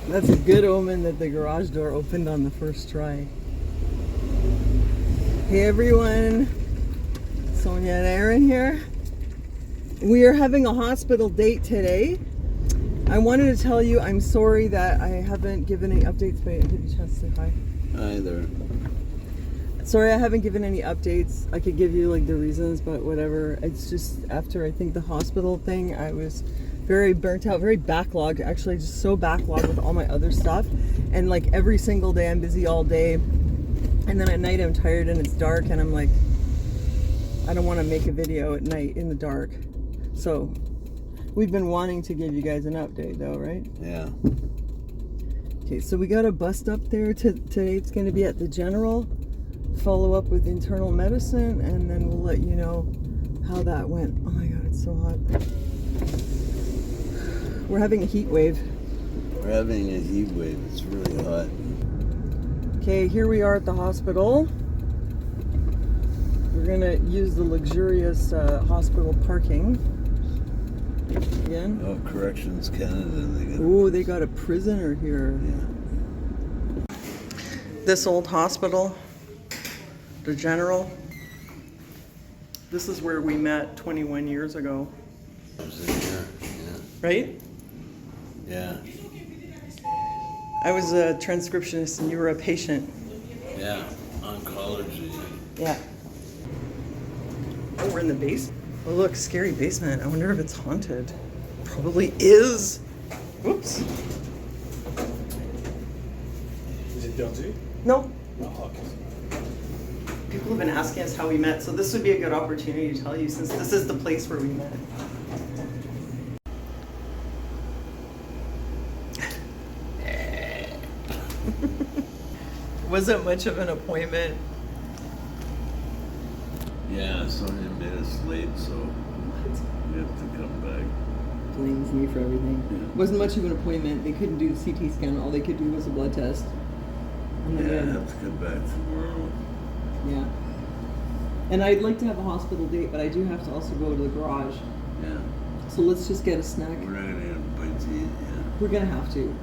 That's a good omen that the garage door opened on the first try. Hey everyone, Sonia and Arron here. We are having a hospital date today. I wanted to tell you I'm sorry that I haven't given any updates, but I'll give you a chance to say hi. Hi there. Sorry I haven't given any updates. I could give you like the reasons, but whatever. It's just after I think the hospital thing, I was very burnt out, very backlogged, actually just so backlogged with all my other stuff. And like every single day I'm busy all day. And then at night I'm tired and it's dark and I'm like, I don't want to make a video at night in the dark. So we've been wanting to give you guys an update though, right? Yeah. Okay, so we got a bust up there. Today it's going to be at the General. Follow up with internal medicine and then we'll let you know how that went. Oh my god, it's so hot. We're having a heat wave. We're having a heat wave. It's really hot. Okay, here we are at the hospital. We're gonna use the luxurious hospital parking again. Oh, Corrections Canada. Ooh, they got a prisoner here. Yeah. This old hospital, the General. This is where we met 21 years ago. I was in here. Yeah. Right? Yeah. I was a transcriptionist and you were a patient. Yeah. Oncology. Yeah. Oh, we're in the basement. Oh, look, scary basement. I wonder if it's haunted. Probably is. Whoops. Is it dirty? No. Oh, okay. People have been asking us how we met, so this would be a good opportunity to tell you since this is the place where we met. Wasn't much of an appointment. Yeah, Sonia made us late, so we have to come back. Blames me for everything. Yeah. Wasn't much of an appointment. They couldn't do the CT scan. All they could do was a blood test. And Yeah, I then, have to come back tomorrow. yeah. And I'd like to have a hospital date, but I do have to also go to the garage. Yeah. So let's just get a snack. We're not gonna get a bite to eat. Yeah. We're gonna have to.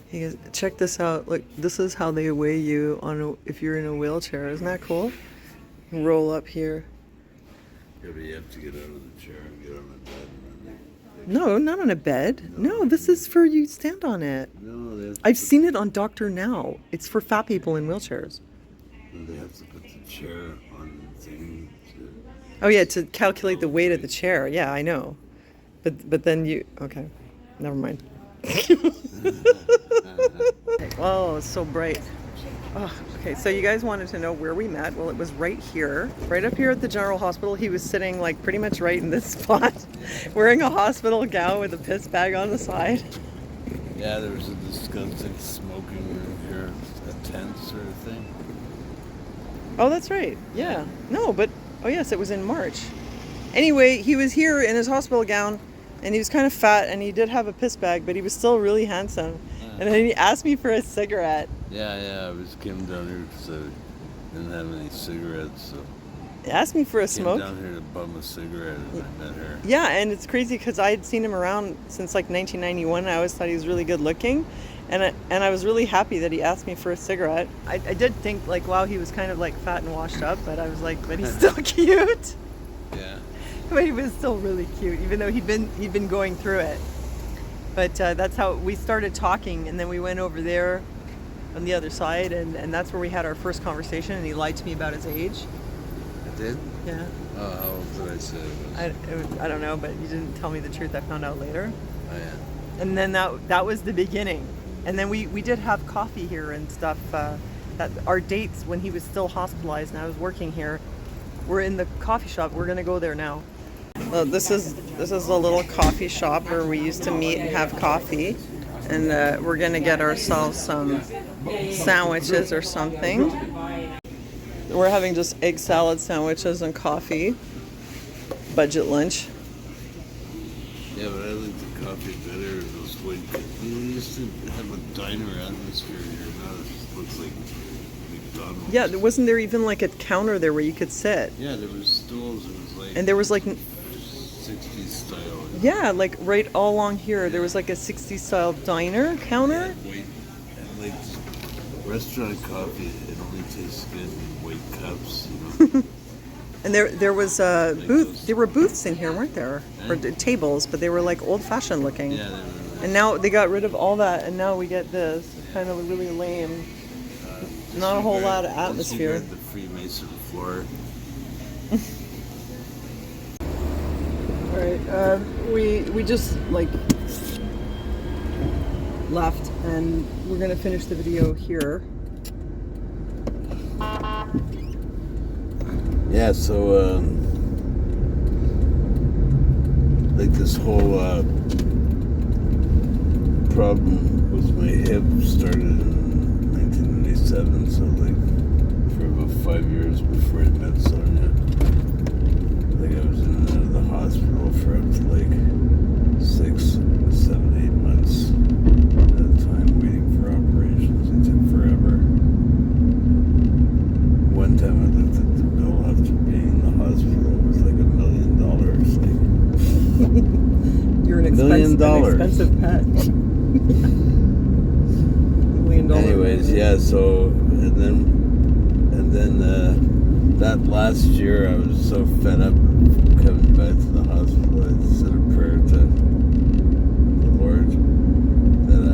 Hey guys, check this out. Look, this is how they weigh you on if you're in a wheelchair. Isn't that cool? Roll up here. Yeah, but you have to get out of the chair and get on the bed. And then No, not on a bed. No, this is for you stand on it. no, they have to I've put, seen it on Doctor Now. It's for fat people in wheelchairs. They have to put the chair on the thing. Oh yeah, to calculate the weight of the chair. Yeah, I know. But then you okay. Never mind. Oh, it's so bright. Oh, okay, so you guys wanted to know where we met. Well, it was right here, right up here at the General Hospital. He was sitting like pretty much right in this spot, wearing a hospital gown with a piss bag on the side. Yeah, there was a disgusting smoking room here, a tent sort of thing. Oh, that's right. Yeah. No, but oh yes, it was in March. Anyway, he was here in his hospital gown, and he was kind of fat, and he did have a piss bag, but he was still really handsome. And then he asked me for a cigarette. Yeah, I came down here because I didn't have any cigarettes, so He asked me for a I came smoke. down here to bum a cigarette and I met her. Yeah, and it's crazy because I had seen him around since like 1991. I always thought he was really good looking. And I was really happy that he asked me for a cigarette. I did think like, wow, he was kind of like fat and washed up, but I was like, but he's still cute. Yeah. But he was still really cute, even though he'd been going through it. But that's how we started talking, and then we went over there on the other side, and that's where we had our first conversation, and he lied to me about his age. I did? Yeah. Oh, how old did I say it was? I don't know, but you didn't tell me the truth. I found out later. Oh, yeah. And then that was the beginning. And then we did have coffee here and stuff. That our dates when he was still hospitalized and I was working here, we're in the coffee shop. We're gonna go there now. Well, this is a little coffee shop where we used to meet and have coffee, and we're gonna get ourselves some sandwiches or something. We're having just egg salad sandwiches and coffee. Budget lunch. Yeah, but I like the coffee better. Those white. You used to have a diner atmosphere here. Now it just looks like McDonald's. Yeah, wasn't there even like a counter there where you could sit? Yeah, there was stools. It was like. And there was like. 60s style. Yeah, like right all along here, there was like a 60s style diner counter. White restaurant coffee, it only tastes good in white cups, And there was a Like booth. those- There were booths in here, weren't there? Or Yeah. tables, but they were like old-fashioned looking. Yeah, they were And now they got rid of all that, and now we get this. It's kind of really lame. Not a whole lot of atmosphere. The Freemason floor. All right, we just like left, and we're gonna finish the video here. Yeah, so like this whole problem with my hip started in 1997, so like for about 5 years before I met Sonia. Like I was in and out of the hospital for up to like 6, 7, 8 months at a time waiting for operations. It took forever. One time I looked at the bill after being in the hospital, it was like $1 million. Like, You're an $1 million. expensive pet. $1 million. Anyways, yeah. So and then that last year, I was so fed up coming back to the hospital. I said a prayer to the Lord that I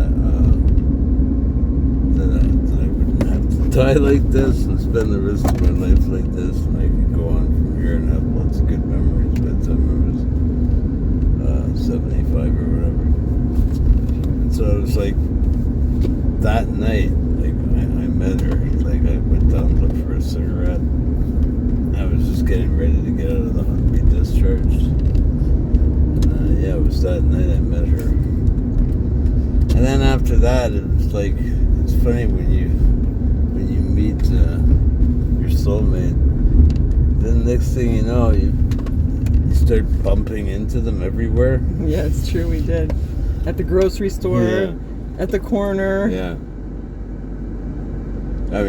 wouldn't have to die like this and spend the rest of my life like this, and I could go on from here and have lots of good memories. By the time I was 75 or whatever. And so it was like that night, like I met her. Like I went down to look for a cigarette. I was just getting ready to get out of the be discharged. Yeah, it was that night I met her. And then after that, it was like, it's funny when you meet your soulmate. Then next thing you know, you start bumping into them everywhere. Yeah, it's true. We did at the grocery store, Yeah. at the corner. Yeah. I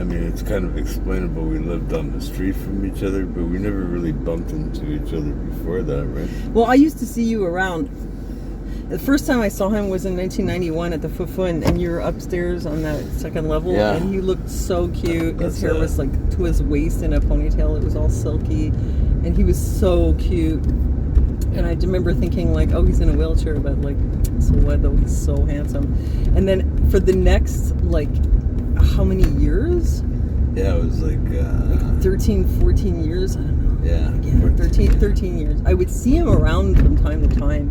mean, it's kind of explainable. We lived on the street from each other, but we never really bumped into each other before that, right? Well, I used to see you around. The first time I saw him was in 1991 at the Fufu, and you were upstairs on that second level, Yeah. and he looked so cute. His That's hair it. was like to his waist in a ponytail. It was all silky, and he was so cute. And I remember thinking like, oh, he's in a wheelchair, but like, so what though? He's so handsome. And then for the next like, how many years? Yeah, it was like 13, 14 years? I don't know. yeah, Yeah, 13 years. I would see him around from time to time,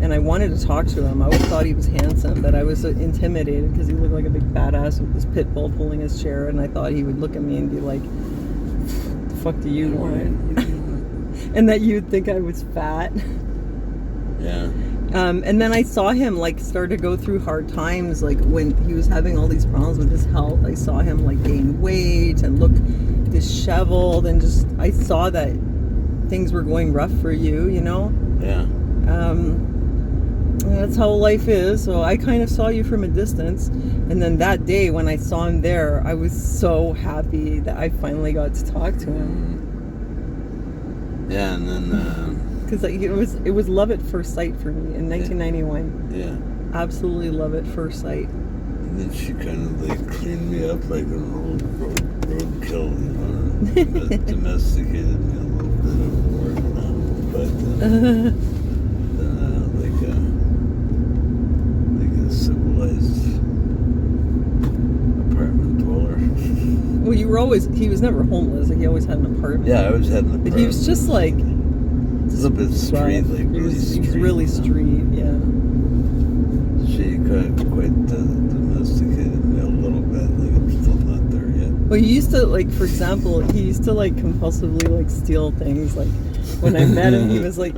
and I wanted to talk to him. I always thought he was handsome, but I was intimidated because he looked like a big badass with this pit bull pulling his chair, and I thought he would look at me and be like, the fuck do you want? And that you'd think I was fat. Yeah. And then I saw him like start to go through hard times, like when he was having all these problems with his health. I saw him like gain weight and look disheveled, and just I saw that things were going rough for you, you know. Yeah. That's how life is. So I kind of saw you from a distance, and then that day when I saw him there, I was so happy that I finally got to talk to him. Yeah, and then Because it was love at first sight for me in 1991. yeah. Absolutely love at first sight. And then she kind of like cleaned me up like an old roadkill, you know. Domesticated me a little bit of a word now, but like a civilized apartment dweller. Well, he was never homeless. Like, he always had an apartment. Yeah, I always had an apartment. But he was just like, a little bit street, like he really was street. really street, yeah. She quite domesticated me a little bit. Like I'm still not there yet. Well, he used to, like, for example, he used to like compulsively like steal things. Like when I met him, he was like,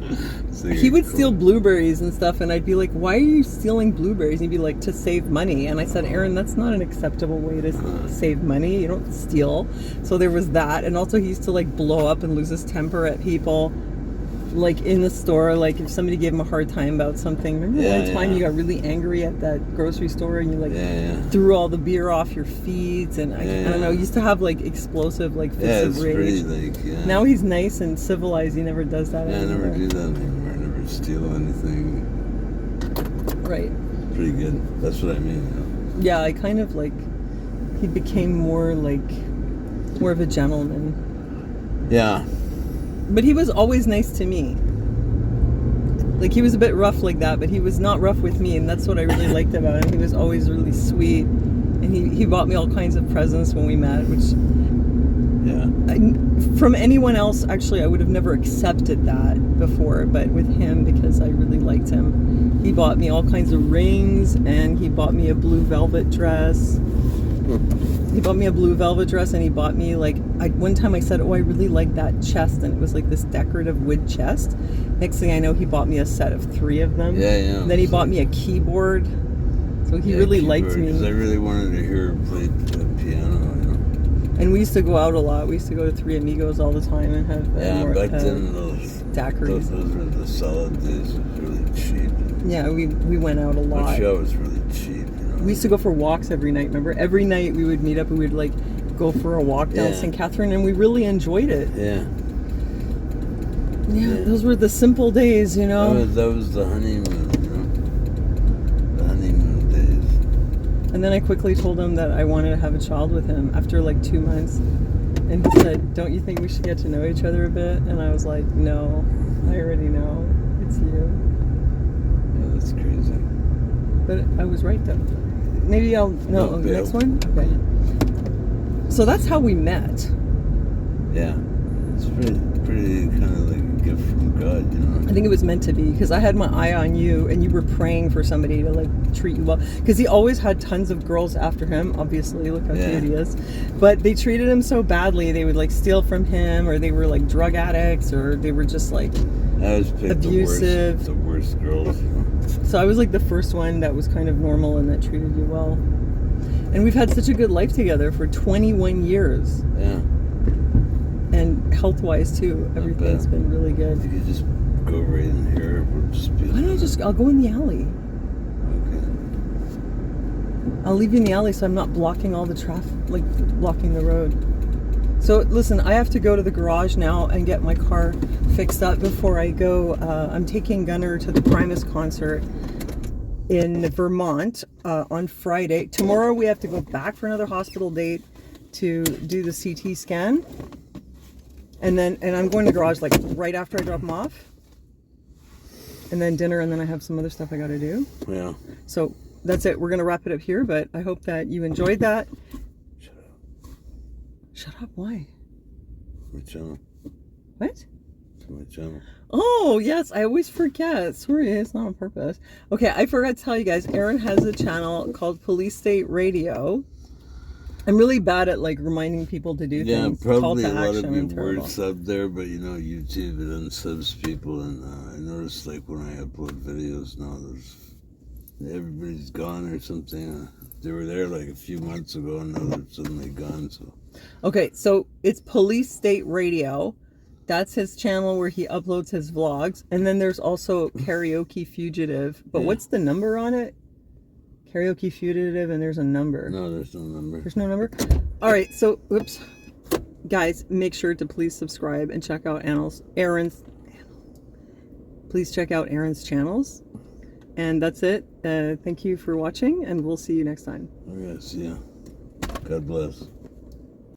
So he would cool. steal blueberries and stuff, and I'd be like, why are you stealing blueberries? And he'd be like, to save money. And I said, Arron, that's not an acceptable way to save money. You don't steal. So there was that. And also he used to like blow up and lose his temper at people, like in the store. Like if somebody gave him a hard time about something. Remember one time you got really angry at that grocery store and you like threw all the beer off your feet, and I don't know, he used to have like explosive like fits of rage. Pretty, like, Now he's nice and civilized. He never does that I anymore. never do that anymore. I never steal anything. Right. Pretty good. That's what I mean. You know? Yeah, I kind of like he became more of a gentleman. Yeah. But he was always nice to me. Like, he was a bit rough like that, but he was not rough with me, and that's what I really liked about him. He was always really sweet, and he bought me all kinds of presents when we met, which from anyone else, actually, I would have never accepted that before, but with him, because I really liked him, he bought me all kinds of rings, and he bought me a blue velvet dress. He bought me a blue velvet dress, and he bought me, one time I said, oh, I really like that chest, and it was like this decorative wood chest. Next thing I know, he bought me a set of 3 of them. Yeah. And then he bought me a keyboard. So he really liked me. Because I really wanted to hear her play the piano, And we used to go out a lot. We used to go to Three Amigos all the time and have back then those daiquiris. Those were the solid days. It was really cheap. Yeah, we went out a lot. Montreal was really cheap. We used to go for walks every night, remember? Every night we would meet up and we'd go for a walk down St. Catherine, and we really enjoyed it. Yeah. Yeah, those were the simple days, That was the honeymoon, The honeymoon days. And then I quickly told him that I wanted to have a child with him after 2 months. And he said, don't you think we should get to know each other a bit? And I was like, no, I already know. It's you. Yeah, that's crazy. But I was right, though. Maybe next one? Okay. So that's how we met. Yeah. It's pretty kind of like a gift from God, I think it was meant to be, because I had my eye on you, and you were praying for somebody to treat you well. Because he always had tons of girls after him, obviously. Look how cute he is. But they treated him so badly. They would steal from him, or they were drug addicts, or they were just I was picked abusive. The worst girls, So I was the first one that was kind of normal and that treated you well. And we've had such a good life together for 21 years. Yeah. And health-wise too, everything's been really good. You could just go right in here. We'll just be. Why don't I'll go in the alley. Okay. I'll leave you in the alley so I'm not blocking all the traffic, blocking the road. So listen, I have to go to the garage now and get my car fixed up before I go. I'm taking Gunnar to the Primus concert in Vermont on Friday. Tomorrow we have to go back for another hospital date to do the CT scan. And I'm going to the garage right after I drop him off. And then dinner, and then I have some other stuff I got to do. Yeah. So that's it. We're going to wrap it up here, but I hope that you enjoyed that. Shut up. Shut up, why? My channel. What? It's my channel. Oh, yes, I always forget. Sorry, it's not on purpose. Okay, I forgot to tell you guys, Arron has a channel called Police State Radio. I'm really bad at reminding people to do things. Yeah, probably a lot of action, you I'm were terrible. subbed there, but YouTube it unsubs people, and I noticed when I upload videos now, everybody's gone or something. They were there a few months ago, and now they're suddenly gone. So. Okay, so it's Police State Radio. That's his channel where he uploads his vlogs, and then there's also Karaoke Fugitive. But what's the number on it? Karaoke Fugitive, and there's a number. No, there's no number. There's no number? All right, so, oops. Guys, make sure to please subscribe and check out Arron's. Please check out Arron's channels. And that's it. Thank you for watching, and we'll see you next time. Okay, see ya. God bless.